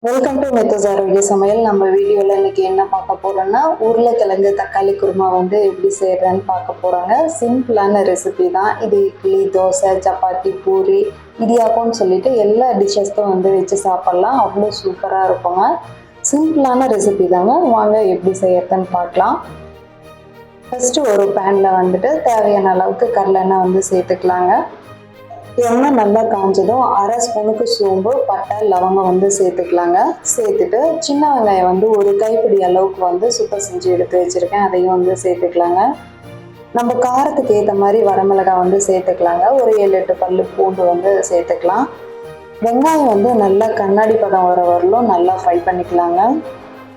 Welcome to மெத்தஸ் ஆரோக்கிய சமையல். நம்ம வீடியோவில் இன்னைக்கு என்ன பார்க்க போறோம்னா உருளைக்கிழங்கு தக்காளி குருமா வந்து எப்படி செய்யறதுன்னு பார்க்க போறாங்க. சிம்பிளான ரெசிபி தான் இது. இட்லி, தோசை, சப்பாத்தி, பூரி, இடியாப்பம்னு சொல்லிட்டு எல்லா டிஷ்ஷஸ்க்கும் வந்து வச்சு சாப்பிடலாம். அவ்வளோ சூப்பராக இருக்குங்க. சிம்பிளான ரெசிபி தாங்க. வாங்க எப்படி செய்யறதுன்னு பார்க்கலாம். ஃபர்ஸ்ட் ஒரு பேனில் வந்துட்டு தேவையான அளவுக்கு கடலெண்ணெய் வந்து சேர்த்துக்கலாங்க. எண்ணெய் நல்லா காஞ்சதும் அரை ஸ்பூனுக்கு சோம்பு, பட்டை, லவங்கம் வந்து சேர்த்துக்கலாங்க. சேர்த்துட்டு சின்ன வெங்காயம் வந்து ஒரு கைப்பிடி அளவுக்கு வந்து சுத்தம் செஞ்சு எடுத்து வச்சுருக்கேன், அதையும் வந்து சேர்த்துக்கலாங்க. நம்ம காரத்துக்கு ஏற்ற மாதிரி வரமிளகாய் வந்து சேர்த்துக்கலாங்க. ஒரு 7-8 பல்லு பூண்டு வந்து சேர்த்துக்கலாம். வெங்காயம் வந்து நல்லா கண்ணாடி பதம் வர வரலும் நல்லா ஃப்ரை பண்ணிக்கலாங்க.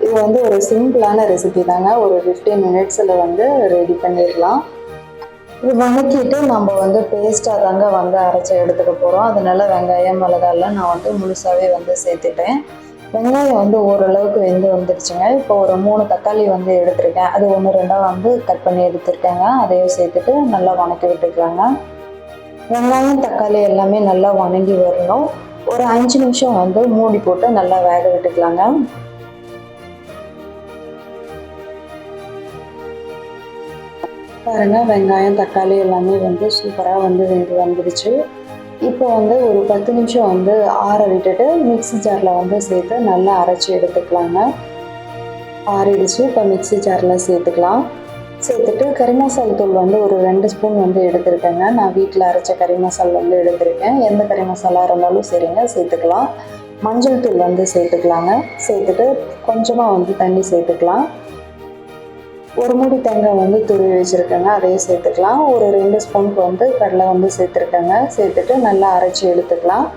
இது வந்து ஒரு சிம்பிளான ரெசிபி தாங்க. ஒரு 15 மினிட்ஸில் வந்து ரெடி பண்ணிடலாம். இது வதக்கிட்டு நம்ம வந்து பேஸ்ட்டாக தாங்க வந்து அரைச்சி எடுத்துக்க போகிறோம். அதனால வெங்காயம், மிளகாயெல்லாம் நான் வந்து முழுசாகவே வந்து சேர்த்துட்டேன். வெங்காயம் வந்து ஓரளவுக்கு வெந்து வந்துடுச்சுங்க. இப்போ ஒரு 3 தக்காளி வந்து எடுத்திருக்கேன். அது 1-2 வந்து கட் பண்ணி எடுத்துருக்கேங்க. அதையும் சேர்த்துட்டு நல்லா வதக்கி விட்டுக்கலாங்க. வெங்காயம், தக்காளி எல்லாமே நல்லா வதங்கி வரணும். ஒரு 5 நிமிஷம் வந்து மூடி போட்டு நல்லா வேக விட்டுக்கலாங்க. பாருங்க, வெங்காயம், தக்காளி எல்லாமே வந்து சூப்பராக வந்து வெந்து வந்துடுச்சு. இப்போ வந்து ஒரு 10 நிமிஷம் வந்து ஆற விட்டுட்டு மிக்ஸி ஜாரில் வந்து சேர்த்து நல்லா அரைச்சி எடுத்துக்கலாங்க. ஆறிடுச்சு. இப்போ மிக்ஸி ஜாரில் சேர்த்துக்கலாம். சேர்த்துட்டு கறி மசாலா தூள் வந்து ஒரு 2 ஸ்பூன் வந்து எடுத்துருக்கேங்க. நான் வீட்டில் அரைச்ச கறி மசாலா வந்து எடுத்திருக்கேன். எந்த கறி மசாலா இருந்தாலும் சரிங்க, சேர்த்துக்கலாம். மஞ்சள் தூள் வந்து சேர்த்துக்கலாங்க. சேர்த்துட்டு கொஞ்சமாக வந்து தண்ணி சேர்த்துக்கலாம். ஒரு மூடி தேங்காய் வந்து துருவி வச்சுருக்கேங்க, அதையும் சேர்த்துக்கலாம். ஒரு 2 ஸ்பூனுக்கு வந்து கடலை வந்து சேர்த்துருக்கேங்க. சேர்த்துட்டு நல்லா அரைச்சி எடுத்துக்கலாம்.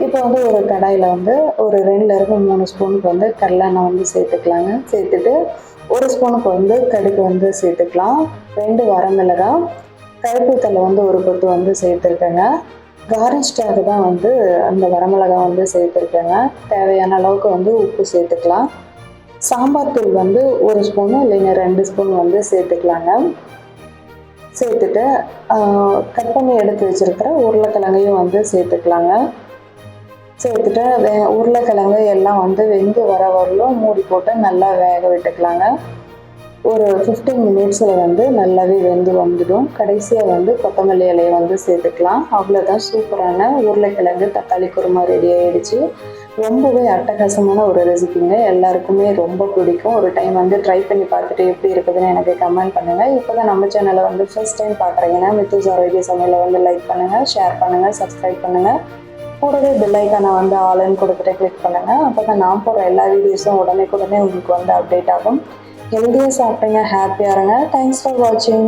இப்போ வந்து ஒரு கடாயில் வந்து ஒரு 2-3 ஸ்பூனுக்கு வந்து கடலெண்ணெய் வந்து சேர்த்துக்கலாங்க. சேர்த்துட்டு 1 ஸ்பூனுக்கு வந்து கடுகு வந்து சேர்த்துக்கலாம். 2 வரமிளகாய், கருவேப்பிலை வந்து ஒரு கொத்து வந்து சேர்த்துருக்கேங்க. கார்னிஷ்டாக தான் வந்து அந்த வரமிளகாய் வந்து சேர்த்துருக்கேங்க. தேவையான அளவுக்கு வந்து உப்பு சேர்த்துக்கலாம். சாம்பார் தூள் வந்து 1 ஸ்பூனு இல்லைன்னா 2 ஸ்பூன் வந்து சேர்த்துக்கலாங்க. சேர்த்துட்டு கட் பண்ணி எடுத்து வச்சுருக்கிற உருளைக்கிழங்கையும் வந்து சேர்த்துக்கலாங்க. சேர்த்துட்டு உருளைக்கிழங்கு எல்லாம் வந்து வெந்து வர வரலும் மூடி போட்டு நல்லா வேக விட்டுக்கலாங்க. ஒரு 15 மினிட்ஸில் வந்து நல்லாவே வெந்து வந்துடும். கடைசியாக வந்து கொத்தமல்லி இலையை வந்து சேர்த்துக்கலாம். அவ்வளோதான், சூப்பரான உருளைக்கிழங்கு தக்காளி குருமா ரெடி ஆகிடுச்சு. ரொம்பவே அட்டகாசமான ஒரு ரெசிபிங்க. எல்லாருக்குமே ரொம்ப பிடிக்கும். ஒரு டைம் வந்து ட்ரை பண்ணி பார்த்துட்டு எப்படி இருக்குதுன்னு எனக்கு கமெண்ட் பண்ணுங்கள். இப்போ தான் நம்ம சேனலை வந்து ஃபர்ஸ்ட் டைம் பார்க்குறீங்கன்னா மெத்தஸ் ஆரோக்கிய சமையலை வந்து லைக் பண்ணுங்கள், ஷேர் பண்ணுங்கள், சப்ஸ்கிரைப் பண்ணுங்கள். கூடவே பெல் ஐக்கானை வந்து ஆல்னு கொடுத்துட்டு கிளிக் பண்ணுங்கள். அப்போ தான் நான் போடுற எல்லா வீடியோஸும் உடனே உங்களுக்கு வந்து அப்டேட் ஆகும். ஹெல்த்தியாக சாப்பிடுங்க, ஹாப்பியாக இருங்க. தேங்க்ஸ் ஃபார் வாட்சிங்.